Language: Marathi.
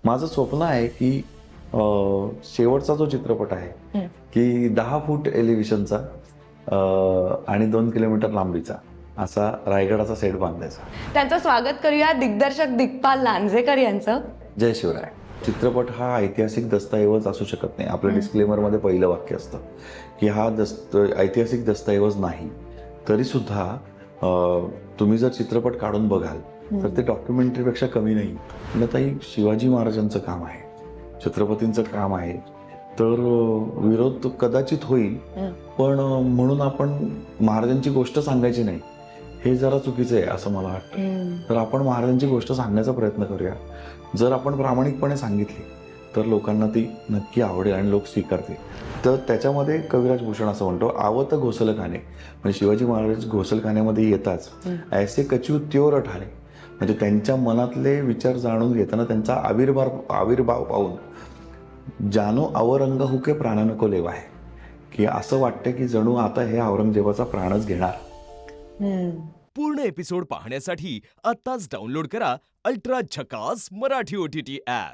माझं स्वप्न आहे की शेवटचा जो चित्रपट आहे की 10 फूट एलिव्हेशनचा आणि 2 किलोमीटर लांबीचा असा रायगडाचा सेट बांधायचा. त्यांचं स्वागत करूया दिग्दर्शक दिग्पाल लांजेकर यांचं. जय शिवराय. चित्रपट हा ऐतिहासिक दस्तऐवज असू शकत नाही. आपल्या डिस्क्लेमरमध्ये पहिलं वाक्य असतं की हा ऐतिहासिक दस्तऐवज नाही. तरी सुद्धा तुम्ही जर चित्रपट काढून बघाल तर ते डॉक्युमेंटरीपेक्षा कमी नाही. ताई शिवाजी महाराजांचं काम आहे, छत्रपतींचं काम आहे, तर विरोध कदाचित होईल, पण म्हणून आपण महाराजांची गोष्ट सांगायची नाही हे जरा चुकीचं आहे असं मला वाटतं. तर आपण महाराजांची गोष्ट सांगण्याचा प्रयत्न करूया. जर आपण प्रामाणिकपणे सांगितली तर लोकांना ती नक्की आवडेल आणि लोक स्वीकारतील. तर त्याच्यामध्ये कविराज भूषण असं म्हणतो, आवत घोसलखाने, म्हणजे शिवाजी महाराज घोसलखान्यामध्ये येताच ऐसे कछू त्योर ठाणे, म्हणजे त्यांच्या मनातले विचार जाणून घेताना त्यांचा आविर्भाव पाहून जानो औरंग हुके प्राण नको लेवा आहे, की असं वाटतं की जणू आता हे औरंगजेबाचा प्राणच घेणार. पूर्ण एपिसोड पाहण्यासाठी आत्ताच डाउनलोड करा अल्ट्रा झकास मराठी OTT ॲप.